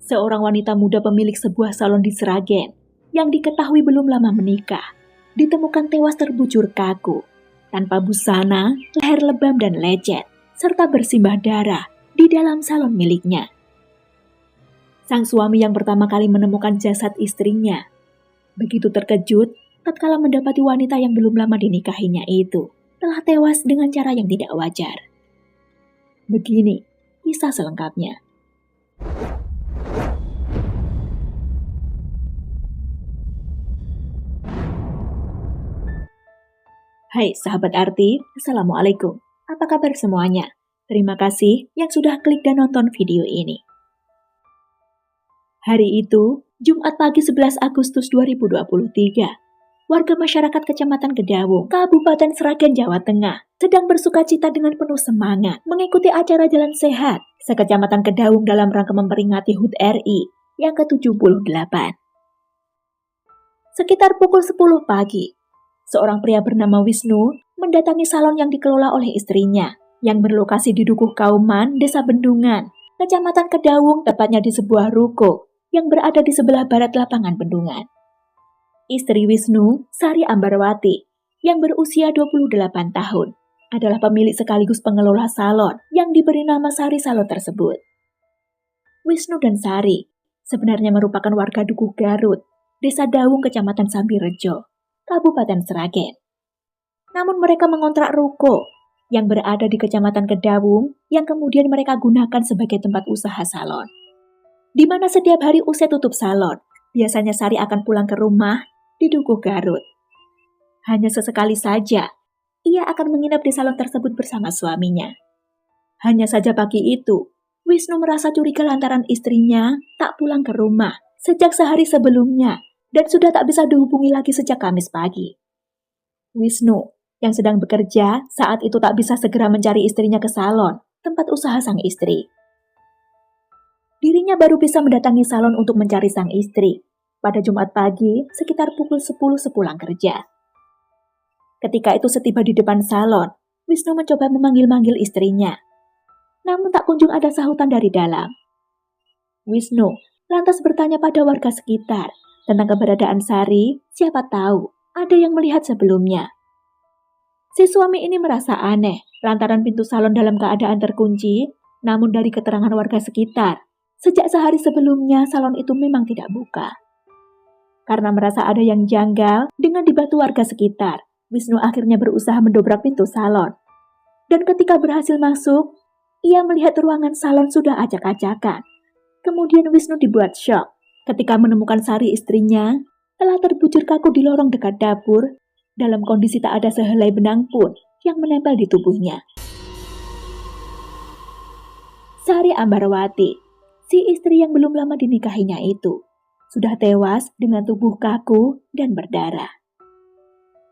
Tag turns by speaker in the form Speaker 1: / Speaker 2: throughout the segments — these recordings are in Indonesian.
Speaker 1: seorang wanita muda pemilik sebuah salon di Sragen yang diketahui belum lama menikah, ditemukan tewas terbujur kaku, tanpa busana, leher lebam dan lecet, serta bersimbah darah di dalam salon miliknya. Sang suami yang pertama kali menemukan jasad istrinya begitu terkejut tatkala mendapati wanita yang belum lama dinikahinya itu telah tewas dengan cara yang tidak wajar. Begini kisah selengkapnya. Hai sahabat Arti, Assalamualaikum. Apa kabar semuanya? Terima kasih yang sudah klik dan nonton video ini. Hari itu, Jumat pagi 11 Agustus 2023, warga masyarakat Kecamatan Kedawung, Kabupaten Sragen, Jawa Tengah, sedang bersukacita dengan penuh semangat mengikuti acara Jalan Sehat se-Kecamatan Kedawung dalam rangka memperingati HUT RI yang ke-78. Sekitar pukul 10 pagi, seorang pria bernama Wisnu mendatangi salon yang dikelola oleh istrinya yang berlokasi di Dukuh Kauman, Desa Bendungan, Kecamatan Kedawung, tepatnya di sebuah ruko yang berada di sebelah barat lapangan Bendungan. Istri Wisnu, Sari Ambarwati, yang berusia 28 tahun, adalah pemilik sekaligus pengelola salon yang diberi nama Sari Salon tersebut. Wisnu dan Sari sebenarnya merupakan warga Dukuh Garut, Desa Dawung, Kecamatan Sambirejo, Kabupaten Sragen. Namun mereka mengontrak ruko yang berada di Kecamatan Kedawung yang kemudian mereka gunakan sebagai tempat usaha salon. Di mana setiap hari usai tutup salon, biasanya Sari akan pulang ke rumah di Dukuh Garut. Hanya sesekali saja, ia akan menginap di salon tersebut bersama suaminya. Hanya saja pagi itu, Wisnu merasa curiga lantaran istrinya tak pulang ke rumah sejak sehari sebelumnya dan sudah tak bisa dihubungi lagi sejak Kamis pagi. Wisnu yang sedang bekerja saat itu tak bisa segera mencari istrinya ke salon, tempat usaha sang istri. Dirinya baru bisa mendatangi salon untuk mencari sang istri pada Jumat pagi sekitar pukul 10 sepulang kerja. Ketika itu setiba di depan salon, Wisnu mencoba memanggil-manggil istrinya. Namun tak kunjung ada sahutan dari dalam. Wisnu lantas bertanya pada warga sekitar tentang keberadaan Sari, siapa tahu ada yang melihat sebelumnya. Si suami ini merasa aneh lantaran pintu salon dalam keadaan terkunci, namun dari keterangan warga sekitar, sejak sehari sebelumnya salon itu memang tidak buka. Karena merasa ada yang janggal dengan dibantu warga sekitar, Wisnu akhirnya berusaha mendobrak pintu salon. Dan ketika berhasil masuk, ia melihat ruangan salon sudah acak-acakan. Kemudian Wisnu dibuat syok ketika menemukan Sari istrinya telah terbujur kaku di lorong dekat dapur dalam kondisi tak ada sehelai benang pun yang menempel di tubuhnya. Sari Ambarwati, si istri yang belum lama dinikahinya itu, sudah tewas dengan tubuh kaku dan berdarah.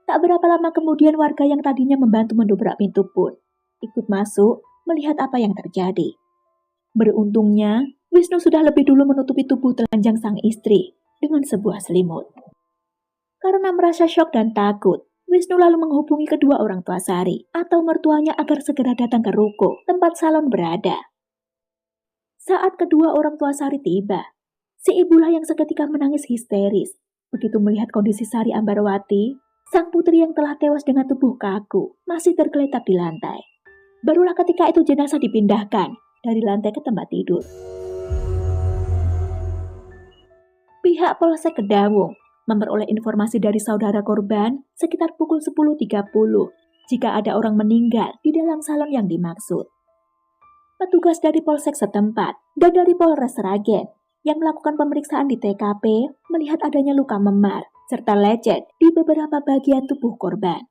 Speaker 1: Tak berapa lama kemudian warga yang tadinya membantu mendobrak pintu pun ikut masuk melihat apa yang terjadi. Beruntungnya, Wisnu sudah lebih dulu menutupi tubuh telanjang sang istri dengan sebuah selimut. Karena merasa syok dan takut, Wisnu lalu menghubungi kedua orang tua Sari atau mertuanya agar segera datang ke ruko tempat salon berada. Saat kedua orang tua Sari tiba, si ibulah yang seketika menangis histeris begitu melihat kondisi Sari Ambarwati, sang putri yang telah tewas dengan tubuh kaku masih tergeletak di lantai. Barulah ketika itu jenazah dipindahkan dari lantai ke tempat tidur. Pihak Polsek Kedawung memperoleh informasi dari saudara korban sekitar pukul 10.30 jika ada orang meninggal di dalam salon yang dimaksud. Petugas dari Polsek setempat dan dari Polres Sragen yang melakukan pemeriksaan di TKP melihat adanya luka memar serta lecet di beberapa bagian tubuh korban.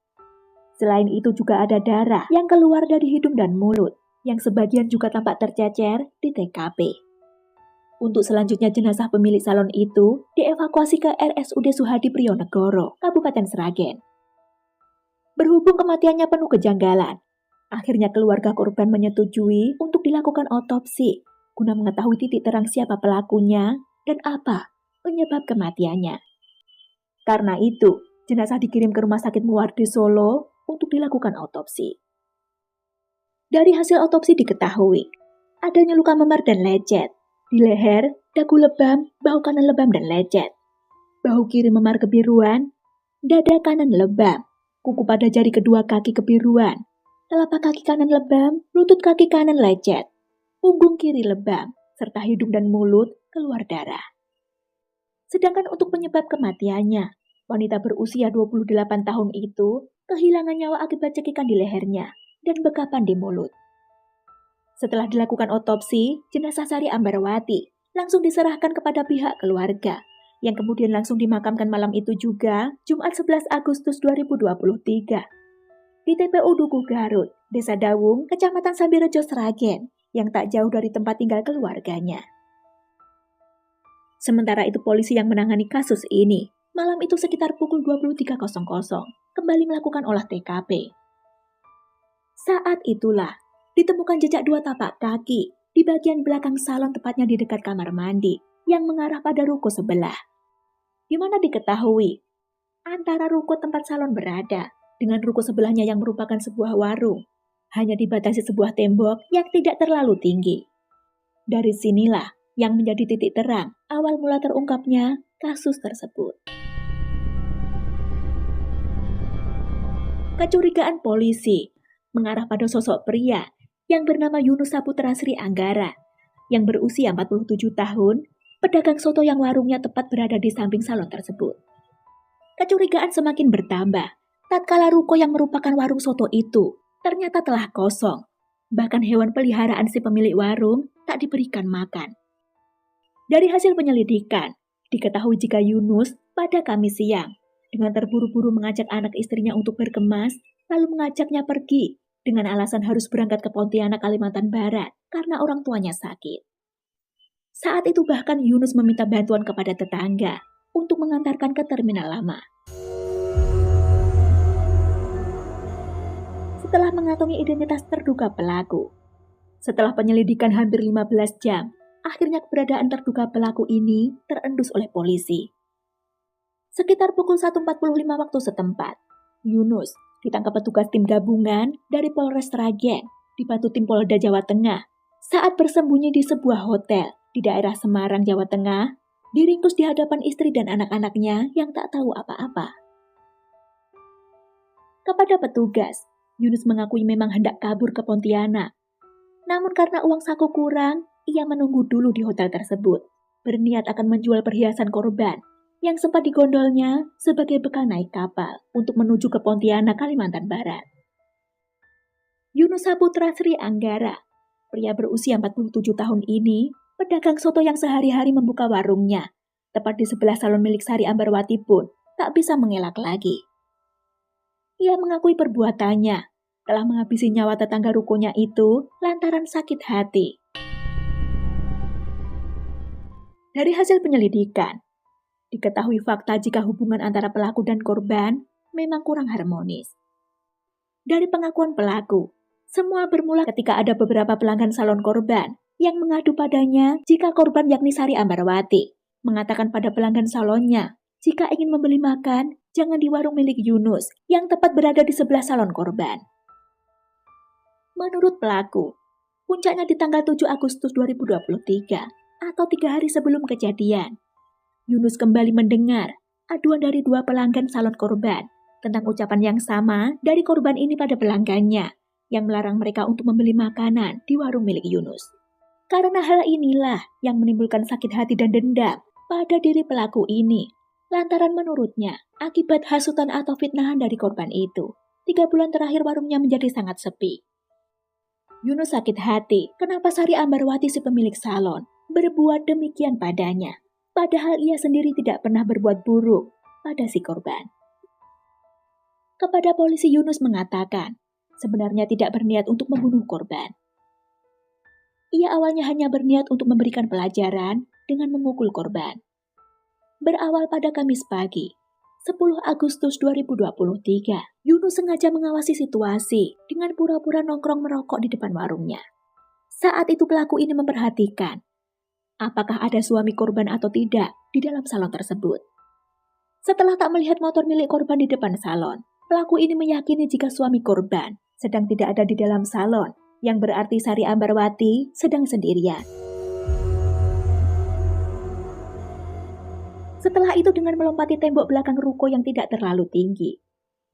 Speaker 1: Selain itu juga ada darah yang keluar dari hidung dan mulut yang sebagian juga tampak tercecer di TKP. Untuk selanjutnya jenazah pemilik salon itu dievakuasi ke RSUD Suhadi Prionegoro, Kabupaten Sragen. Berhubung kematiannya penuh kejanggalan, akhirnya keluarga korban menyetujui untuk dilakukan otopsi guna mengetahui titik terang siapa pelakunya dan apa penyebab kematiannya. Karena itu, jenazah dikirim ke Rumah Sakit Muwardi Solo untuk dilakukan otopsi. Dari hasil otopsi diketahui, adanya luka memar dan lecet di leher dagu lebam, bahu kanan lebam dan lecet. Bahu kiri memar kebiruan, dada kanan lebam, kuku pada jari kedua kaki kebiruan, telapak kaki kanan lebam, lutut kaki kanan lecet, punggung kiri lebam, serta hidung dan mulut keluar darah. Sedangkan untuk penyebab kematiannya, wanita berusia 28 tahun itu kehilangan nyawa akibat cekikan di lehernya dan bekapan di mulut. Setelah dilakukan otopsi, jenazah Sari Ambarwati langsung diserahkan kepada pihak keluarga, yang kemudian langsung dimakamkan malam itu juga, Jumat 11 Agustus 2023. Di TPU Dukuh Garut, Desa Dawung, Kecamatan Sambirejo, Sragen, yang tak jauh dari tempat tinggal keluarganya. Sementara itu polisi yang menangani kasus ini, malam itu sekitar pukul 23.00, kembali melakukan olah TKP. Saat itulah, ditemukan jejak 2 tapak kaki di bagian belakang salon, tepatnya di dekat kamar mandi, yang mengarah pada ruko sebelah. Di mana diketahui, antara ruko tempat salon berada dengan ruko sebelahnya yang merupakan sebuah warung, hanya dibatasi sebuah tembok yang tidak terlalu tinggi. Dari sinilah yang menjadi titik terang awal mula terungkapnya kasus tersebut. Kecurigaan polisi mengarah pada sosok pria yang bernama Yunus Saputra Sri Anggara, yang berusia 47 tahun, pedagang soto yang warungnya tepat berada di samping salon tersebut. Kecurigaan semakin bertambah tatkala ruko yang merupakan warung soto itu ternyata telah kosong. Bahkan hewan peliharaan si pemilik warung tak diberikan makan. Dari hasil penyelidikan, diketahui jika Yunus pada Kamis siang dengan terburu-buru mengajak anak istrinya untuk berkemas, lalu mengajaknya pergi dengan alasan harus berangkat ke Pontianak, Kalimantan Barat karena orang tuanya sakit. Saat itu bahkan Yunus meminta bantuan kepada tetangga untuk mengantarkan ke terminal lama. Setelah mengantongi identitas terduga pelaku, setelah penyelidikan hampir 15 jam, akhirnya keberadaan terduga pelaku ini terendus oleh polisi. Sekitar pukul 1.45 waktu setempat, Yunus ditangkap petugas tim gabungan dari Polres Sragen dibantu tim Polda Jawa Tengah saat bersembunyi di sebuah hotel di daerah Semarang, Jawa Tengah, diringkus di hadapan istri dan anak-anaknya yang tak tahu apa-apa. Kepada petugas, Yunus mengakui memang hendak kabur ke Pontianak. Namun karena uang saku kurang, ia menunggu dulu di hotel tersebut, berniat akan menjual perhiasan korban yang sempat digondolnya sebagai bekal naik kapal untuk menuju ke Pontianak, Kalimantan Barat. Yunus Saputra Sri Anggara, pria berusia 47 tahun ini, pedagang soto yang sehari-hari membuka warungnya, tepat di sebelah salon milik Sari Ambarwati pun tak bisa mengelak lagi. Ia mengakui perbuatannya telah menghabisi nyawa tetangga rukonya itu lantaran sakit hati. Dari hasil penyelidikan, diketahui fakta jika hubungan antara pelaku dan korban memang kurang harmonis. Dari pengakuan pelaku, semua bermula ketika ada beberapa pelanggan salon korban yang mengadu padanya jika korban yakni Sari Ambarwati mengatakan pada pelanggan salonnya jika ingin membeli makan, jangan di warung milik Yunus yang tepat berada di sebelah salon korban. Menurut pelaku, puncaknya di tanggal 7 Agustus 2023 atau 3 hari sebelum kejadian, Yunus kembali mendengar aduan dari 2 pelanggan salon korban tentang ucapan yang sama dari korban ini pada pelanggannya yang melarang mereka untuk membeli makanan di warung milik Yunus. Karena hal inilah yang menimbulkan sakit hati dan dendam pada diri pelaku ini. Lantaran menurutnya, akibat hasutan atau fitnahan dari korban itu, 3 bulan terakhir warungnya menjadi sangat sepi. Yunus sakit hati kenapa Sari Ambarwati si pemilik salon berbuat demikian padanya, padahal ia sendiri tidak pernah berbuat buruk pada si korban. Kepada polisi Yunus mengatakan, sebenarnya tidak berniat untuk membunuh korban. Ia awalnya hanya berniat untuk memberikan pelajaran dengan memukul korban. Berawal pada Kamis pagi, 10 Agustus 2023, Yunus sengaja mengawasi situasi dengan pura-pura nongkrong merokok di depan warungnya. Saat itu pelaku ini memperhatikan apakah ada suami korban atau tidak di dalam salon tersebut. Setelah tak melihat motor milik korban di depan salon, pelaku ini meyakini jika suami korban sedang tidak ada di dalam salon, yang berarti Sari Ambarwati sedang sendirian. Setelah itu dengan melompati tembok belakang ruko yang tidak terlalu tinggi,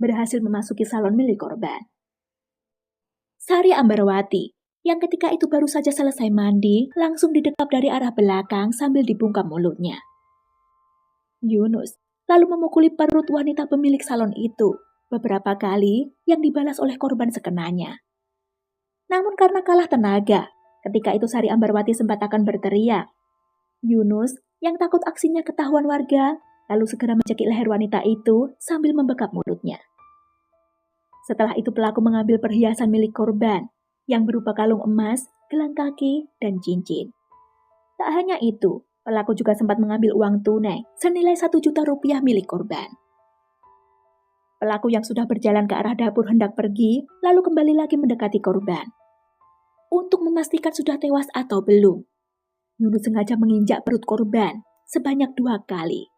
Speaker 1: berhasil memasuki salon milik korban. Sari Ambarwati, yang ketika itu baru saja selesai mandi, langsung didekap dari arah belakang sambil dibungkam mulutnya. Yunus lalu memukuli perut wanita pemilik salon itu beberapa kali yang dibalas oleh korban sekenanya. Namun karena kalah tenaga, ketika itu Sari Ambarwati sempat akan berteriak. Yunus yang takut aksinya ketahuan warga, lalu segera mencekik leher wanita itu sambil membekap mulutnya. Setelah itu pelaku mengambil perhiasan milik korban, yang berupa kalung emas, gelang kaki, dan cincin. Tak hanya itu, pelaku juga sempat mengambil uang tunai senilai 1 juta rupiah milik korban. Pelaku yang sudah berjalan ke arah dapur hendak pergi, lalu kembali lagi mendekati korban. Untuk memastikan sudah tewas atau belum, Yunus sengaja menginjak perut korban sebanyak 2 kali.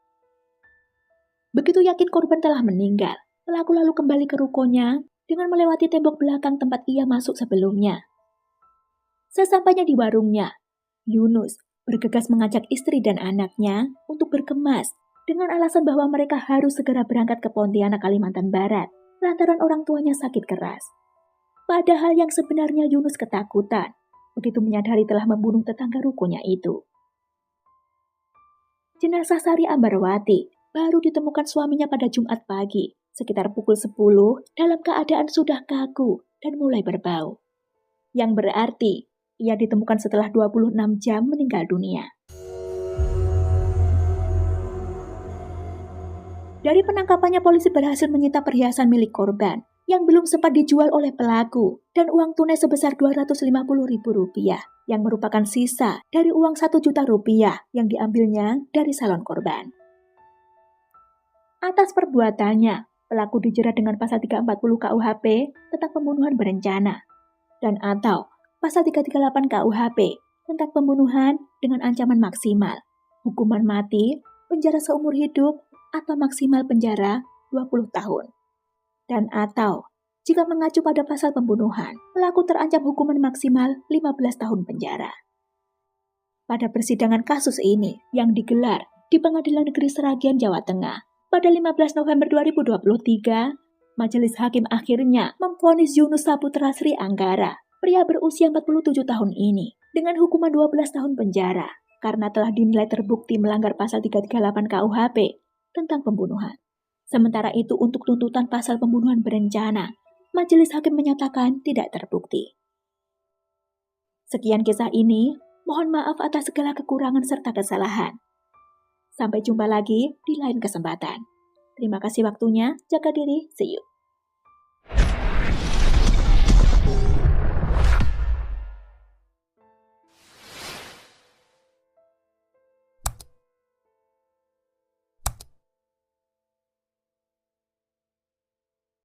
Speaker 1: Begitu yakin korban telah meninggal, pelaku lalu kembali ke rukonya dengan melewati tembok belakang tempat ia masuk sebelumnya. Sesampainya di warungnya, Yunus bergegas mengajak istri dan anaknya untuk berkemas dengan alasan bahwa mereka harus segera berangkat ke Pontianak, Kalimantan Barat lantaran orang tuanya sakit keras. Padahal yang sebenarnya Yunus ketakutan begitu menyadari telah membunuh tetangga rukonya itu. Jenazah Sari Ambarwati baru ditemukan suaminya pada Jumat pagi sekitar pukul 10 dalam keadaan sudah kaku dan mulai berbau. Yang berarti ia ditemukan setelah 26 jam meninggal dunia. Dari penangkapannya, polisi berhasil menyita perhiasan milik korban yang belum sempat dijual oleh pelaku dan uang tunai sebesar Rp250.000 yang merupakan sisa dari uang 1 juta rupiah yang diambilnya dari salon korban. Atas perbuatannya, pelaku dijerat dengan pasal 340 KUHP tentang pembunuhan berencana dan atau pasal 338 KUHP tentang pembunuhan dengan ancaman maksimal, hukuman mati, penjara seumur hidup, atau maksimal penjara 20 tahun. Dan atau, jika mengacu pada pasal pembunuhan, pelaku terancam hukuman maksimal 15 tahun penjara. Pada persidangan kasus ini yang digelar di Pengadilan Negeri Seragian, Jawa Tengah, pada 15 November 2023, Majelis Hakim akhirnya memvonis Yunus Saputra Sri Anggara, pria berusia 47 tahun ini, dengan hukuman 12 tahun penjara karena telah dinilai terbukti melanggar pasal 338 KUHP tentang pembunuhan. Sementara itu untuk tuntutan pasal pembunuhan berencana, Majelis Hakim menyatakan tidak terbukti. Sekian kisah ini, mohon maaf atas segala kekurangan serta kesalahan. Sampai jumpa lagi di lain kesempatan. Terima kasih waktunya, jaga diri, see you.